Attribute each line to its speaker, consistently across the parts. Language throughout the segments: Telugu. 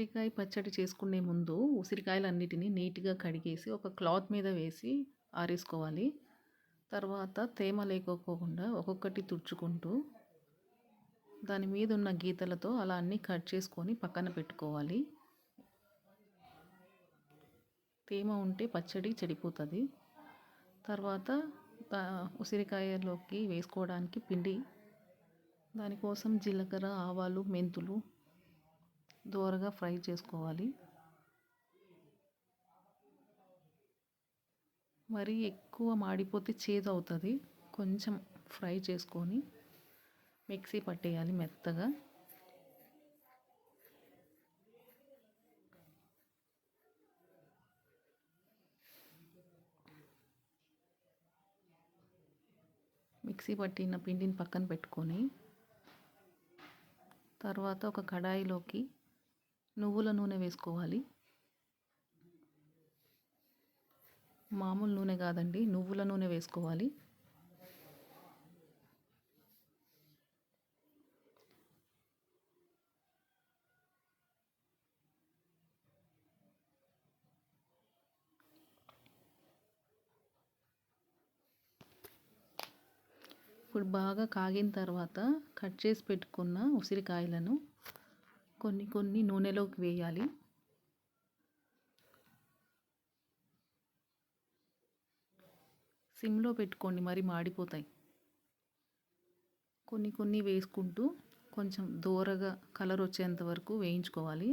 Speaker 1: ఉసిరికాయ పచ్చడి చేసుకునే ముందు ఉసిరికాయలన్నిటిని నీట్‌గా కడిగేసి ఒక క్లాత్ మీద వేసి ఆరేసుకోవాలి. తర్వాత తేమ లేకోకుండా ఒక్కొక్కటి తుడుచుకుంటూ దాని మీద ఉన్న గీతలతో అలా అన్నీ కట్ చేసుకొని పక్కన పెట్టుకోవాలి. తేమ ఉంటే పచ్చడి చెడిపోతుంది. తర్వాత ఉసిరికాయలోకి వేసుకోవడానికి పిండి, దానికోసం జీలకర్ర, ఆవాలు, మెంతులు దోరగా ఫ్రై చేసుకోవాలి. మరీ ఎక్కువ మాడిపోతే చేదు అవుతుంది. కొంచెం ఫ్రై చేసుకొని మిక్సీ పట్టేయాలి మెత్తగా. మిక్సీ పట్టిన పిండిని పక్కన పెట్టుకొని తర్వాత ఒక కడాయిలోకి నువ్వుల నూనె వేసుకోవాలి. మామూలు నూనె కాదండి, నువ్వుల నూనె వేసుకోవాలి. ఇప్పుడు బాగా కాగిన తర్వాత కట్ చేసి పెట్టుకున్న ఉసిరికాయలను కొన్ని కొన్ని నూనెలోకి వేయాలి. సిమ్లో పెట్టుకోండి, మరి మాడిపోతాయి. కొన్ని కొన్ని వేసుకుంటూ కొంచెం దోరగా కలర్ వచ్చేంత వరకు వేయించుకోవాలి.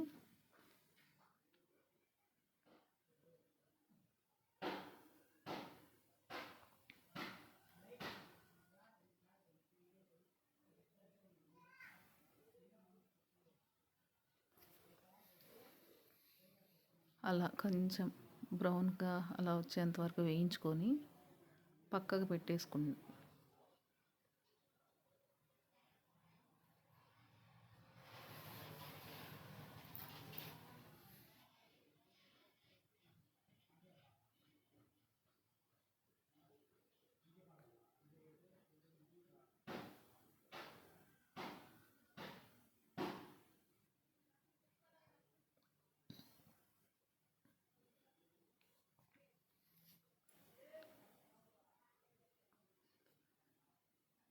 Speaker 1: అలా కొంచెం బ్రౌన్గా అలా వచ్చేంత వరకు వేయించుకొని పక్కకు పెట్టేసుకుంది.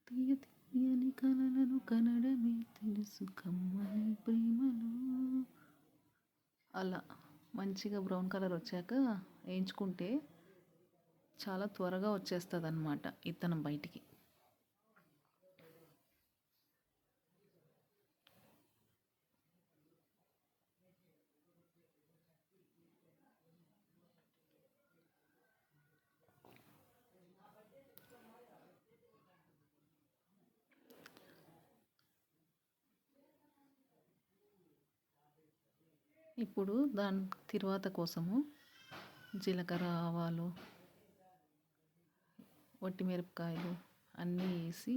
Speaker 1: తీయ తీయని కలలను కనడమే తెలుసు కమ్మని ప్రేమలో. అలా మంచిగా బ్రౌన్ కలర్ వచ్చాక వేయించుకుంటే చాలా త్వరగా వచ్చేస్తుంది అన్నమాట ఇత్తనం బయటికి. ఇప్పుడు దాని తిరువాత కోసము జీలకర్ర, ఆవాలు, వట్టిమిరపకాయలు అన్నీ వేసి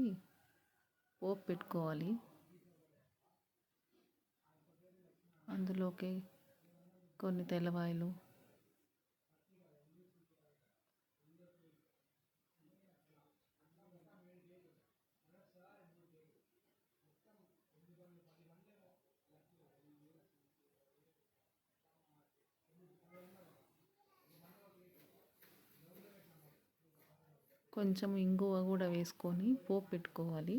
Speaker 1: పోపు పెట్టుకోవాలి. అందులోకి కొన్ని తెల్లవాయలు, కొంచెం ఇంగువ కూడా వేసుకొని పోపు పెట్టుకోవాలి.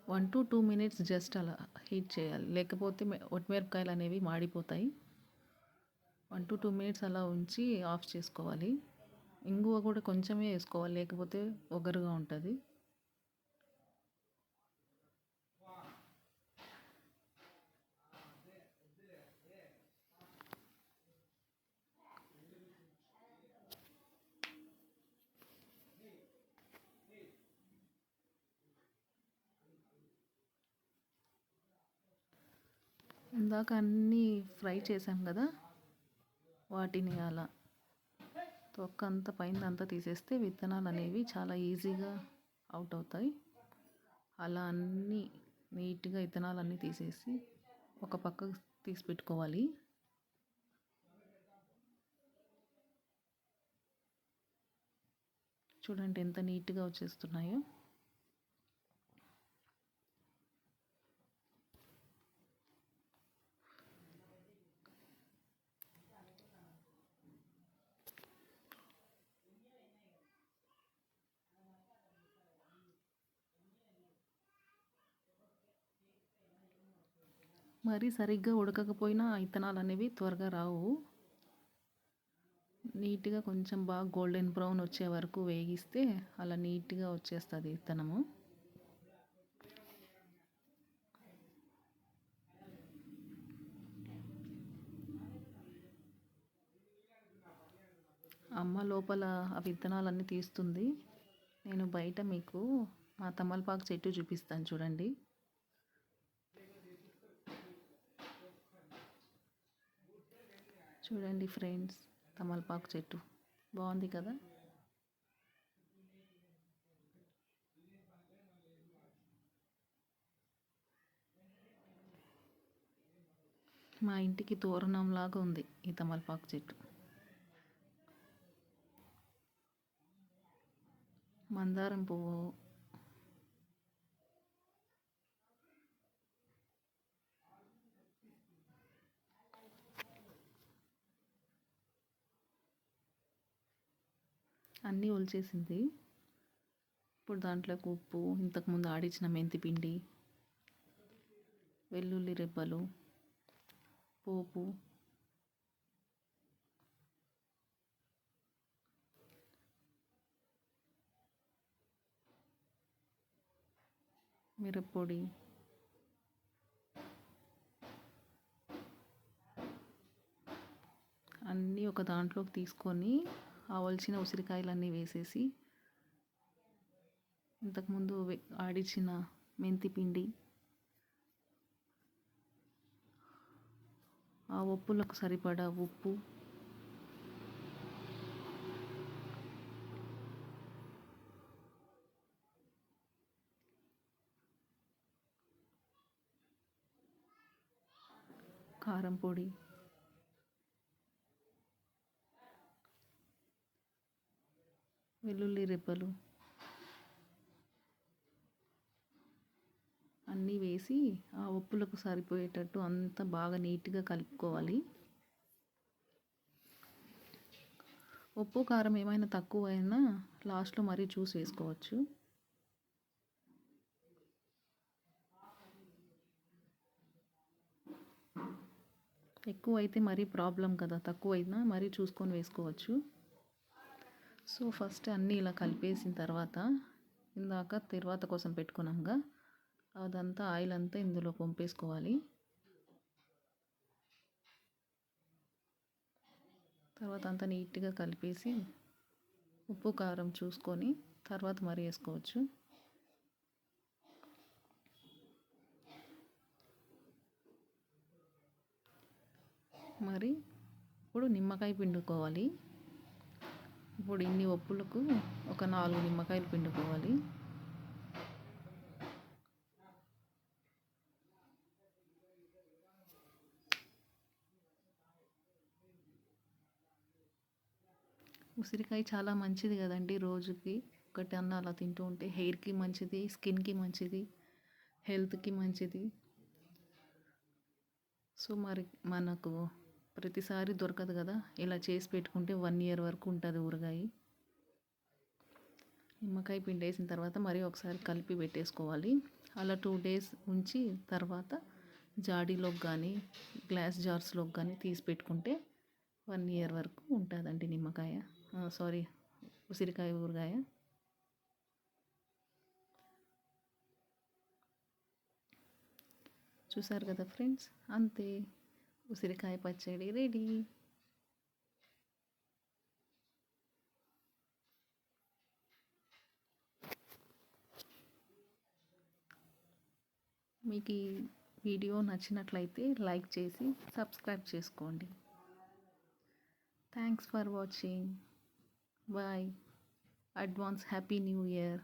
Speaker 1: వన్ టు 2 మినిట్స్ జస్ట్ అలా హీట్ చేయాలి, లేకపోతే ఒట్టిమిరపకాయలు అనేవి మాడిపోతాయి. 1 to 2 మినిట్స్ అలా ఉంచి ఆఫ్ చేసుకోవాలి. ఇంగువ కూడా కొంచెమే వేసుకోవాలి, లేకపోతే ఒగరుగా ఉంటుంది. ఇందాక అన్నీ ఫ్రై చేసాం కదా, వాటిని అలా తొక్క అంతా పైనంతా తీసేస్తే విత్తనాలు అనేవి చాలా ఈజీగా అవుట్ అవుతాయి. అలా అన్నీ నీట్గా విత్తనాలు అన్నీ తీసేసి ఒక పక్కకు తీసి పెట్టుకోవాలి. చూడండి ఎంత నీట్గా వచ్చేస్తున్నాయో. మరి సరిగ్గా ఉడకకపోయినా ఇత్తనాలు అనేవి త్వరగా రావు. నీట్గా కొంచెం బాగా గోల్డెన్ బ్రౌన్ వచ్చే వరకు వేగిస్తే అలా నీట్గా వచ్చేస్తుంది ఇత్తనము. అమ్మ లోపల ఆ విత్తనాలన్నీ తీస్తుంది. నేను బయట మీకు మా తమలపాకు చెట్టు చూపిస్తాను చూడండి. చూడండి ఫ్రెండ్స్, తమలపాకు చెట్టు బాగుంది కదా. మా ఇంటికి తోరణంలాగా ఉంది ఈ తమలపాకు చెట్టు. మందారం పువ్వు, అన్నీ ఒలిచేసింది. ఇప్పుడు దాంట్లోకి ఉప్పు, ఇంతకుముందు ఆడించిన మెంతి పిండి, వెల్లుల్లి రెబ్బలు, పోపు, మిరప్పొడి, అన్నీ ఒక దాంట్లోకి తీసుకొని ఆ ఒలిచిన ఉసిరికాయలన్నీ వేసేసి ఇంతకుముందు ఆడించిన మెంతి పిండి, ఆ ఉప్పులకు సరిపడా ఉప్పు, కారం పొడి, వెల్లుల్లి రెబ్బలు అన్నీ వేసి ఆ ఉప్పులకు సరిపోయేటట్టు అంతా బాగా నీట్గా కలుపుకోవాలి. ఉప్పు కారం ఏమైనా తక్కువైనా లాస్ట్లో మరీ చూసి వేసుకోవచ్చు. ఎక్కువ అయితే మరీ ప్రాబ్లం కదా, తక్కువైనా మరీ చూసుకొని వేసుకోవచ్చు. సో ఫస్ట్ అన్నీ ఇలా కలిపేసిన తర్వాత ఇందాక తర్వాత కోసం పెట్టుకున్నాంగా అదంతా ఆయిల్ అంతా ఇందులో పంపేసుకోవాలి. తర్వాత అంతా నీట్గా కలిపేసి ఉప్పు కారం చూసుకొని తర్వాత మరీ వేసుకోవచ్చు. మరి ఇప్పుడు నిమ్మకాయ పిండుకోవాలి. ఇప్పుడు ఇన్ని ఉప్పులకు ఒక 4 నిమ్మకాయలు పిండుకోవాలి. ఉసిరికాయ చాలా మంచిది కదండి. రోజుకి ఒకటి అన్న అలా తింటూ ఉంటే హెయిర్కి మంచిది, స్కిన్కి మంచిది, హెల్త్కి మంచిది. సో మరి మనకు ప్రతిసారి దొరకదు కదా, ఇలా చేసి పెట్టుకుంటే 1 year వరకు ఉంటుంది ఊరగాయ. నిమ్మకాయ పిండి వేసిన తర్వాత మరీ ఒకసారి కలిపి పెట్టేసుకోవాలి. అలా 2 days ఉంచి తర్వాత జాడీలోకి కానీ గ్లాస్ జార్స్లోకి కానీ తీసి పెట్టుకుంటే 1 year వరకు ఉంటుందండి నిమ్మకాయ, ఉసిరికాయ ఊరగాయ. చూసారు కదా ఫ్రెండ్స్, అంతే, ఉసిరికాయ పచ్చడి రెడీ. మీకు ఈ వీడియో నచ్చినట్లయితే లైక్ చేసి సబ్స్క్రైబ్ చేసుకోండి. Thanks for watching. Bye. Advance happy new year.